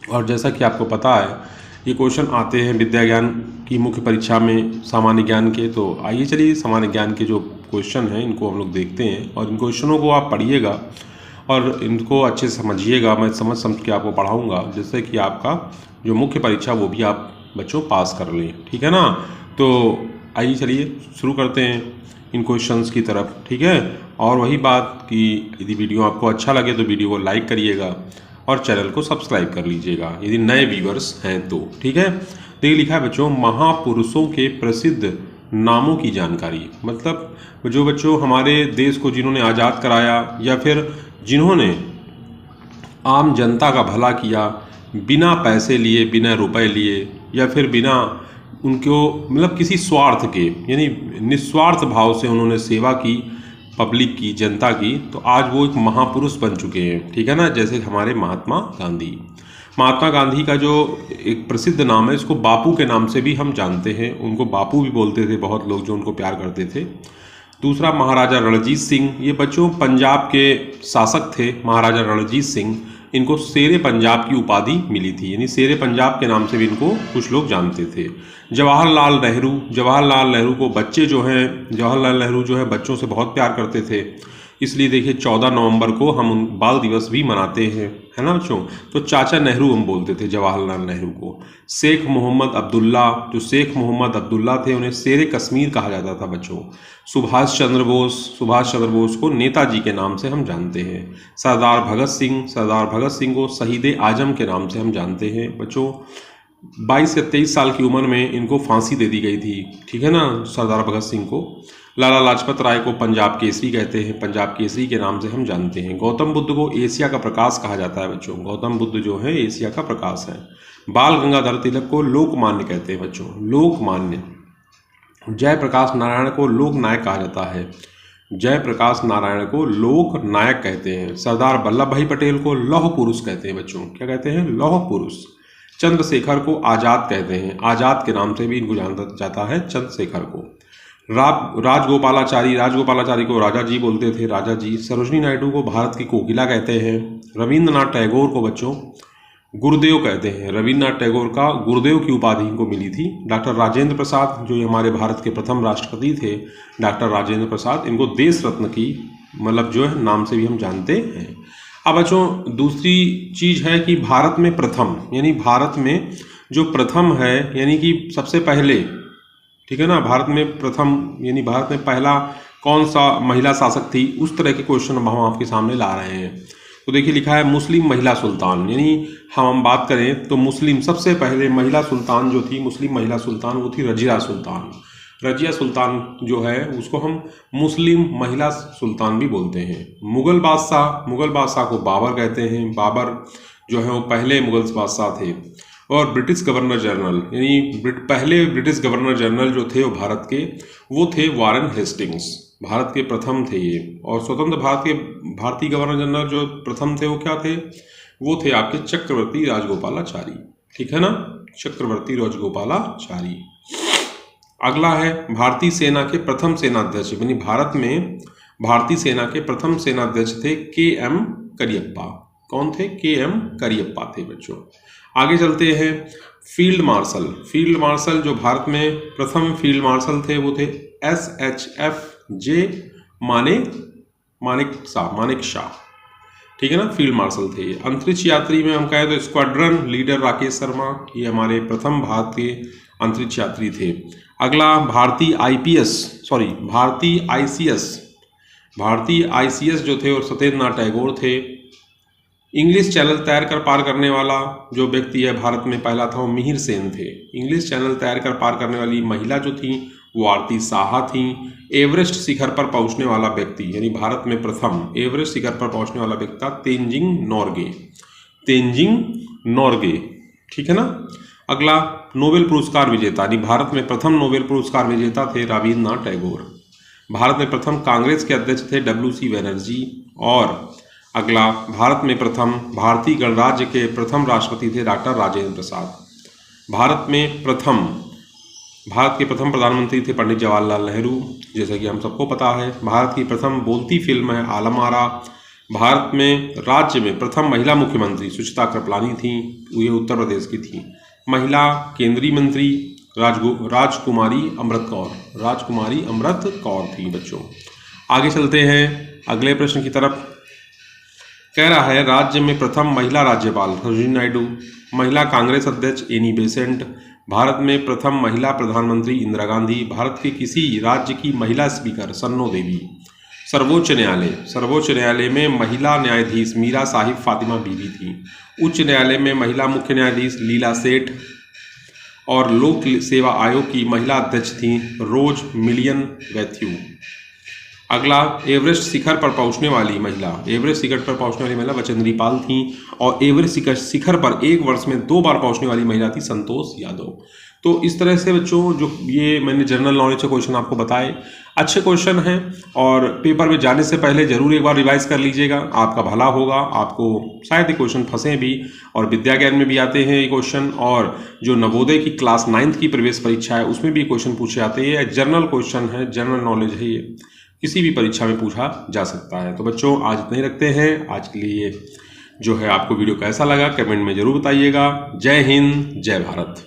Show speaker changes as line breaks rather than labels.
और जैसा कि आपको पता है ये क्वेश्चन आते हैं विद्या ज्ञान की मुख्य परीक्षा में सामान्य ज्ञान के। तो आइए चलिए सामान्य ज्ञान के जो क्वेश्चन हैं इनको हम लोग देखते हैं और इन क्वेश्चनों को आप पढ़िएगा और इनको अच्छे से समझिएगा। मैं समझ के आपको पढ़ाऊँगा जिससे कि आपका जो मुख्य परीक्षा वो भी आप बच्चों पास कर लें, ठीक है ना। तो आइए चलिए शुरू करते हैं इन क्वेश्चंस की तरफ, ठीक है। और वही बात कि यदि वीडियो आपको अच्छा लगे तो वीडियो को लाइक करिएगा और चैनल को सब्सक्राइब कर लीजिएगा यदि नए व्यूअर्स हैं तो, ठीक है। देखिए लिखा है बच्चों, महापुरुषों के प्रसिद्ध नामों की जानकारी। मतलब जो बच्चों हमारे देश को जिन्होंने आज़ाद कराया या फिर जिन्होंने आम जनता का भला किया बिना पैसे लिए, बिना रुपए लिए या फिर बिना उनको मतलब किसी स्वार्थ के, यानी निस्वार्थ भाव से उन्होंने सेवा की पब्लिक की, जनता की, तो आज वो एक महापुरुष बन चुके हैं, ठीक है ना। जैसे हमारे महात्मा गांधी। महात्मा गांधी का जो एक प्रसिद्ध नाम है इसको बापू के नाम से भी हम जानते हैं। उनको बापू भी बोलते थे बहुत लोग जो उनको प्यार करते थे। दूसरा महाराजा रणजीत सिंह, ये बच्चों पंजाब के शासक थे महाराजा रणजीत सिंह। इनको शेरे पंजाब की उपाधि मिली थी, यानी शेरे पंजाब के नाम से भी इनको कुछ लोग जानते थे। जवाहरलाल नेहरू, जवाहरलाल नेहरू को बच्चे जो हैं, जवाहरलाल नेहरू जो है बच्चों से बहुत प्यार करते थे, इसलिए देखिए 14 नवंबर को हम उन बाल दिवस भी मनाते हैं, है ना बच्चों। तो चाचा नेहरू हम बोलते थे जवाहरलाल नेहरू को। शेख मोहम्मद अब्दुल्ला, जो शेख मोहम्मद अब्दुल्ला थे उन्हें शेरे कश्मीर कहा जाता था बच्चों। सुभाष चंद्र बोस, सुभाष चंद्र बोस को नेताजी के नाम से हम जानते हैं। सरदार भगत सिंह, सरदार भगत सिंह को शहीद आजम के नाम से हम जानते हैं बच्चों। 22 से 23 साल की उम्र में इनको फांसी दे दी गई थी, ठीक है ना, सरदार भगत सिंह को। लाला लाजपत राय को पंजाब केसरी कहते हैं, पंजाब केसरी के नाम से हम जानते हैं। गौतम बुद्ध को एशिया का प्रकाश कहा जाता है बच्चों, गौतम बुद्ध जो है एशिया का प्रकाश है। बाल गंगाधर तिलक को लोकमान्य कहते हैं बच्चों, लोकमान्य। जयप्रकाश नारायण को लोक नायक कहा जाता है, जयप्रकाश नारायण को लोक नायक कहते हैं। सरदार वल्लभ भाई पटेल को लौह पुरुष कहते हैं बच्चों, क्या कहते हैं, लौह पुरुष। चंद्रशेखर को आज़ाद कहते हैं, आज़ाद के नाम से भी इनको जाना जाता है, चंद्रशेखर को। राजगोपालाचारी, राजगोपालाचारी को राजा जी बोलते थे, राजा जी। सरोजनी नायडू को भारत की कोकिला कहते हैं। रविंद्रनाथ टैगोर को बच्चों गुरुदेव कहते हैं, रविंद्रनाथ टैगोर का गुरुदेव की उपाधि इनको मिली थी। डॉक्टर राजेंद्र प्रसाद जो हमारे भारत के प्रथम राष्ट्रपति थे, डॉक्टर राजेंद्र प्रसाद, इनको देश रत्न की मतलब जो है नाम से भी हम जानते हैं। अब बच्चों दूसरी चीज़ है कि भारत में प्रथम, यानी भारत में जो प्रथम है यानी कि सबसे पहले, ठीक है ना, भारत में प्रथम यानी भारत में पहला कौन सा महिला शासक थी, उस तरह के क्वेश्चन हम आपके सामने ला रहे हैं। तो देखिए लिखा है मुस्लिम महिला सुल्तान, यानी हम बात करें तो मुस्लिम सबसे पहले महिला सुल्तान जो थी, मुस्लिम महिला सुल्तान, वो थी रजिया सुल्तान। रजिया सुल्तान जो है उसको हम मुस्लिम महिला सुल्तान भी बोलते हैं। मुगल बादशाह, मुगल बादशाह को बाबर कहते हैं, बाबर जो है वो पहले मुगल बादशाह थे। और ब्रिटिश गवर्नर जनरल, यानी पहले ब्रिटिश गवर्नर जनरल जो थे वो भारत के, वो थे वारेन हेस्टिंग्स, भारत के प्रथम थे ये। और स्वतंत्र भारत के भारतीय गवर्नर जनरल जो प्रथम थे वो क्या थे, वो थे आपके चक्रवर्ती राजगोपालाचारी, ठीक है ना, चक्रवर्ती राजगोपालाचारी। अगला है भारतीय सेना के प्रथम सेनाध्यक्ष, यानी भारत में भारतीय सेना के प्रथम सेनाध्यक्ष थे KM करियप्पा। कौन थे, KM करियप्पा थे बच्चों। आगे चलते हैं फील्ड मार्शल, फील्ड मार्शल जो भारत में प्रथम फील्ड मार्शल थे वो थे SHFJ मानेक शाह, ठीक है ना, फील्ड मार्शल थे। अंतरिक्ष यात्री में हम कहें तो स्क्वाड्रन लीडर राकेश शर्मा, ये हमारे प्रथम भारतीय अंतरिक्ष यात्री थे। अगला भारतीय ICS जो थे और सत्येंद्रनाथ टैगोर थे। इंग्लिश चैनल तैर कर पार करने वाला जो व्यक्ति है भारत में पहला था वो मिहिर सेन थे। इंग्लिश चैनल तैर कर पार करने वाली महिला जो थी वो आरती साहा थी। एवरेस्ट शिखर पर पहुंचने वाला व्यक्ति, यानी भारत में प्रथम एवरेस्ट शिखर पर पहुंचने वाला व्यक्ति था तेंजिंग नोर्गे, ठीक है ना। अगला नोबेल पुरस्कार विजेता, यानी भारत में प्रथम नोबेल पुरस्कार विजेता थे रविन्द्रनाथ टैगोर। भारत में प्रथम कांग्रेस के अध्यक्ष थे WC बैनर्जी। और अगला भारत में प्रथम भारतीय गणराज्य के प्रथम राष्ट्रपति थे डॉक्टर राजेंद्र प्रसाद। भारत के प्रथम प्रधानमंत्री थे पंडित जवाहरलाल नेहरू, जैसा कि हम सबको पता है। भारत की प्रथम बोलती फिल्म है आलम आरा। भारत में राज्य में प्रथम महिला मुख्यमंत्री सुचित्रा कृपलानी थी, ये उत्तर प्रदेश की थी। महिला केंद्रीय मंत्री राजकुमारी अमृत कौर थी बच्चों। आगे चलते हैं अगले प्रश्न की तरफ। कह रहा है राज्य में प्रथम महिला राज्यपाल सरोजिनी नायडू, महिला कांग्रेस अध्यक्ष एनी बेसेंट, भारत में प्रथम महिला प्रधानमंत्री इंदिरा गांधी, भारत के किसी राज्य की महिला स्पीकर सन्नो देवी। सर्वोच्च न्यायालय में महिला न्यायाधीश मीरा साहिब फातिमा बीबी थी। उच्च न्यायालय में महिला मुख्य न्यायाधीश लीला सेठ और लोक सेवा आयोग की महिला अध्यक्ष थी रोज मिलियन वैथ्यू। अगला एवरेस्ट शिखर पर पहुंचने वाली महिला बचेंद्री पाल थी और एवरेस्ट शिखर पर एक वर्ष में 2 बार पहुंचने वाली महिला थी संतोष यादव। तो इस तरह से बच्चों जो ये मैंने जनरल नॉलेज के क्वेश्चन आपको बताए, अच्छे क्वेश्चन हैं और पेपर में जाने से पहले जरूर एक बार रिवाइज कर लीजिएगा, आपका भला होगा। आपको शायद ये क्वेश्चन फंसे भी, और विद्या ज्ञान में भी आते हैं ये क्वेश्चन, और जो नवोदय की क्लास 9th की प्रवेश परीक्षा है उसमें भी क्वेश्चन पूछे जाते हैं। जनरल क्वेश्चन है, जनरल नॉलेज है, ये किसी भी परीक्षा में पूछा जा सकता है। तो बच्चों आज इतना ही रखते हैं। आज के लिए जो है आपको वीडियो कैसा लगा कमेंट में जरूर बताइएगा। जय हिंद, जय भारत।